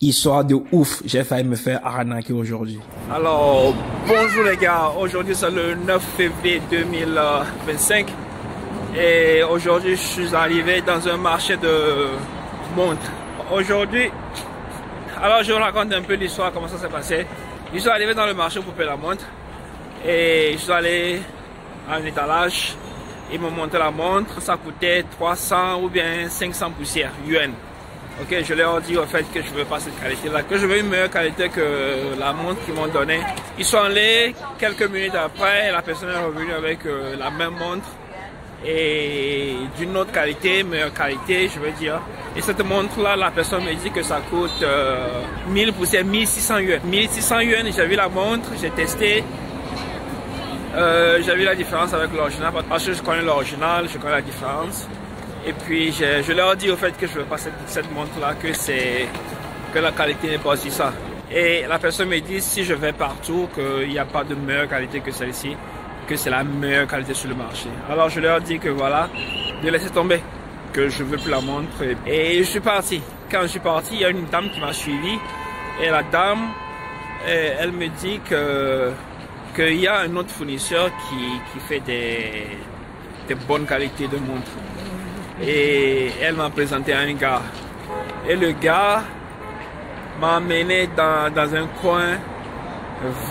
Histoire de ouf, j'ai failli me faire arnaquer aujourd'hui. Alors, bonjour les gars, aujourd'hui c'est le 9 février 2025 et aujourd'hui je suis arrivé dans un marché de montres. Aujourd'hui, alors je vous raconte un peu l'histoire, comment ça s'est passé. Je suis arrivé dans le marché pour payer la montre et je suis allé à un étalage. Ils m'ont montré la montre, ça coûtait 300 ou bien 500 poussières, yuan. Ok, je leur ai dit au fait que je veux pas cette qualité-là, que je veux une meilleure qualité que la montre qu'ils m'ont donnée. Ils sont allés, quelques minutes après, la personne est revenue avec la même montre et d'une autre qualité, meilleure qualité, je veux dire. Et cette montre-là, la personne me dit que ça coûte 1000 poussières, 1600 yuan. 1600 yuan, j'ai vu la montre, j'ai testé. J'ai vu la différence avec l'original parce que je connais l'original, je connais la différence. Et puis je leur ai dit au fait que je veux pas cette montre-là, que la qualité n'est pas aussi ça. Et la personne me dit si je vais partout qu'il n'y a pas de meilleure qualité que celle-ci, que c'est la meilleure qualité sur le marché. Alors je leur ai dit que voilà, de laisser tomber, que je veux plus la montre. Et je suis parti. Quand je suis parti, il y a une dame qui m'a suivi et la dame, elle me dit qu'il y a un autre fournisseur qui fait des bonnes qualités de montres. Et elle m'a présenté à un gars. Et le gars m'a amené dans un coin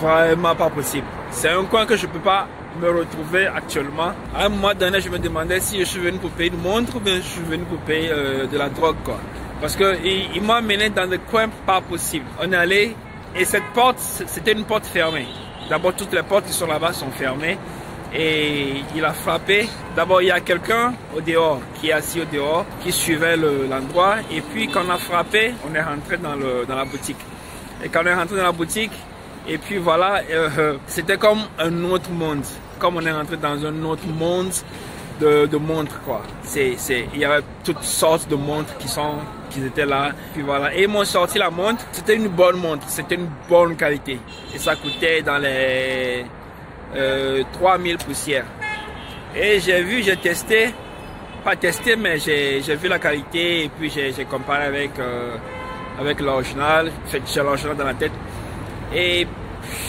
vraiment pas possible. C'est un coin que je ne peux pas me retrouver actuellement. À un moment donné, je me demandais si je suis venu pour payer une montre ou bien je suis venu pour payer de la drogue, quoi. Parce qu'il m'a amené dans des coins pas possibles. On est allé et cette porte, c'était une porte fermée. D'abord, toutes les portes qui sont là-bas sont fermées. Et il a frappé. D'abord, il y a quelqu'un au dehors, qui est assis au dehors, qui suivait l'endroit. Et puis, quand on a frappé, on est rentré dans la boutique. Et quand on est rentré dans la boutique, et puis voilà, c'était comme un autre monde. Comme on est rentré dans un autre monde de montres, quoi. Il y avait toutes sortes de montres qui étaient là. Puis voilà. Et ils m'ont sorti la montre. C'était une bonne montre. C'était une bonne qualité. Et ça coûtait dans les 3000 poussières. Et j'ai testé, pas testé, mais j'ai vu la qualité et puis j'ai comparé avec l'original. J'ai l'original dans la tête. Et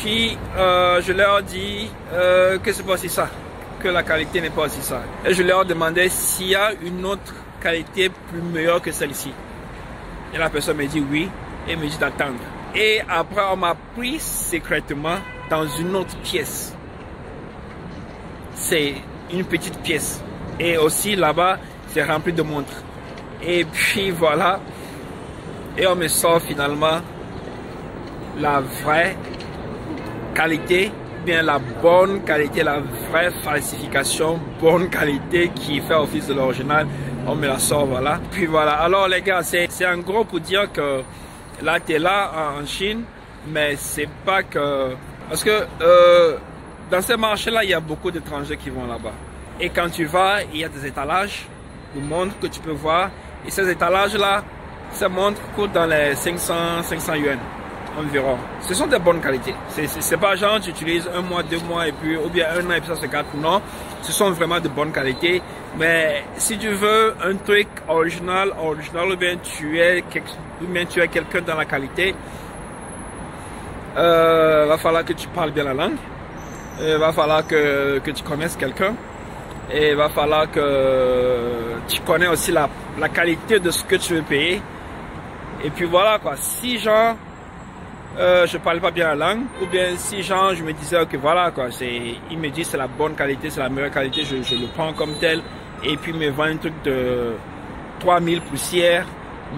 puis je leur ai dit que c'est pas aussi ça, que la qualité n'est pas aussi ça. Et je leur ai demandé s'il y a une autre qualité plus meilleure que celle-ci. Et la personne me dit oui et me dit d'attendre. Et après on m'a pris secrètement dans une autre pièce. C'est une petite pièce. Et aussi là-bas, c'est rempli de montres. Et puis voilà. Et on me sort finalement la vraie qualité, bien la bonne qualité, la vraie falsification, bonne qualité qui fait office de l'original. On me la sort, voilà. Puis voilà. Alors les gars, c'est en gros pour dire que là, tu es là en Chine, mais c'est pas que... Parce que... dans ces marchés-là, il y a beaucoup d'étrangers qui vont là-bas. Et quand tu vas, il y a des étalages de montres que tu peux voir. Et ces étalages-là, ces montres coûtent dans les 500 yuan environ. Ce sont des bonnes qualités. C'est pas genre tu utilises un mois, 2 mois, et puis, ou bien un an et puis ça se gâte. Non, ce sont vraiment de bonnes qualités. Mais si tu veux un truc original, ou bien tu es quelqu'un dans la qualité, va falloir que tu parles bien la langue. Il va falloir que tu connaisses quelqu'un et il va falloir que tu connais aussi la qualité de ce que tu veux payer. Et puis voilà quoi, si genre je parle pas bien la langue ou bien si genre je me disais que voilà quoi, il me dit c'est la bonne qualité, c'est la meilleure qualité, je le prends comme tel et puis il me vend un truc de 3000 poussières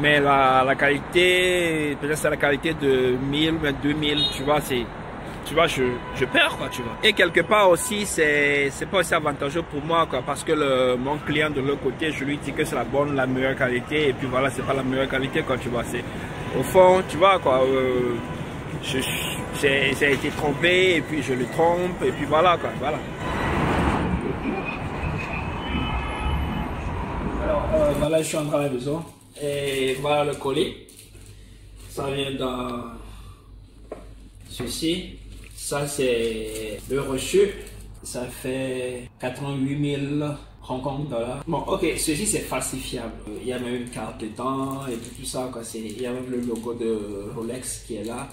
mais la qualité, peut-être c'est la qualité de 1000 ou 2000, tu vois, tu vois, je perds quoi, tu vois. Et quelque part aussi, c'est pas aussi avantageux pour moi quoi, parce que mon client de l'autre côté, je lui dis que c'est la meilleure qualité, et puis voilà, c'est pas la meilleure qualité quoi, tu vois. C'est au fond, tu vois quoi, j'ai été trompé, et puis je le trompe, et puis voilà quoi, voilà. Alors voilà, je suis entré à la maison, et voilà le colis. Ça vient dans ceci. Ça, c'est le reçu. Ça fait 88 Hong Kong dollar. Bon, ok, ceci c'est falsifiable. Il y a même une carte de temps et tout ça, quoi. Il y a même le logo de Rolex qui est là.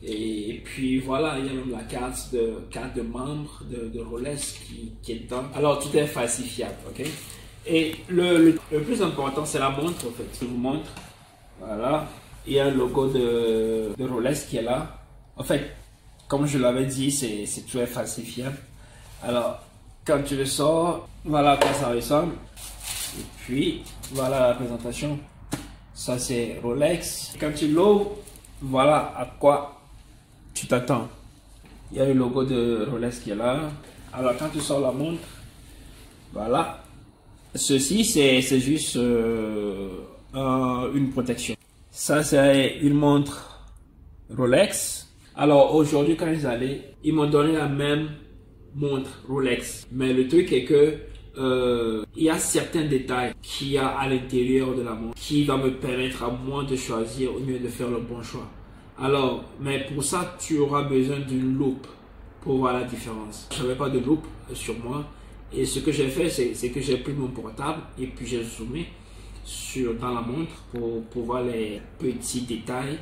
Et puis voilà, il y a même la carte de membre de Rolex qui est dedans. Alors tout est falsifiable, ok. Et le plus important c'est la montre, en fait. Je vous montre. Voilà, il y a un logo de Rolex qui est là. En fait, comme je l'avais dit, c'est tout est falsifiable. Alors, quand tu le sors, voilà à quoi ça ressemble. Et puis, voilà la présentation. Ça, c'est Rolex. Quand tu l'ouvres, voilà à quoi tu t'attends. Il y a le logo de Rolex qui est là. Alors, quand tu sors la montre, voilà. Ceci, c'est juste une protection. Ça, c'est une montre Rolex. Alors, aujourd'hui, quand ils m'ont donné la même montre Rolex, mais le truc est que il y a certains détails qu'il y a à l'intérieur de la montre qui va me permettre à moi de choisir ou mieux de faire le bon choix. Alors, mais pour ça tu auras besoin d'une loupe pour voir la différence. Je n'avais pas de loupe sur moi et ce que j'ai fait c'est que j'ai pris mon portable et puis j'ai zoomé dans la montre pour voir les petits détails.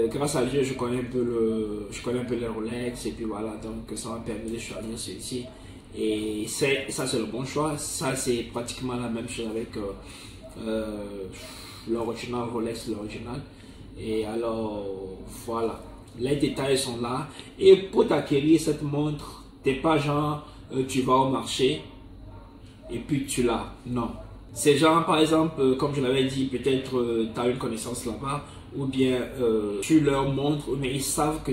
Grâce à Dieu, je connais un peu les Rolex et puis voilà, donc ça m'a permis de choisir celui-ci. Et ça c'est le bon choix. Ça c'est pratiquement la même chose avec l'original Rolex, l'original. Et alors voilà, les détails sont là. Et pour t'acquérir cette montre, t'es pas genre tu vas au marché et puis tu l'as. Non. C'est genre par exemple, comme je l'avais dit, peut-être tu as une connaissance là-bas. Ou bien tu leur montres, mais ils savent que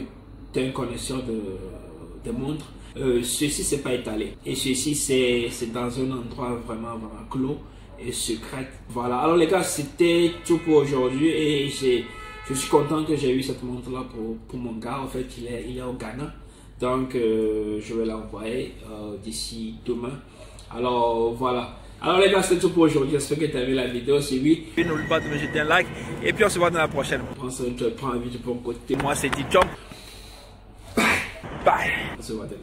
tu es un connaisseur de montres. Ceci, c'est pas étalé. Et ceci, c'est dans un endroit vraiment clos et secret. Voilà. Alors les gars, c'était tout pour aujourd'hui. Et je suis content que j'ai eu cette montre-là pour mon gars. En fait, il est au Ghana. Donc, je vais l'envoyer d'ici demain. Alors, voilà. Alors les gars, c'est tout pour aujourd'hui. J'espère que tu as vu la vidéo. Si oui, n'oublie pas de me jeter un like. Et puis on se voit dans la prochaine. Prends un vidéo pour côté. Moi c'est Deep Jump. Bye. On se voit demain.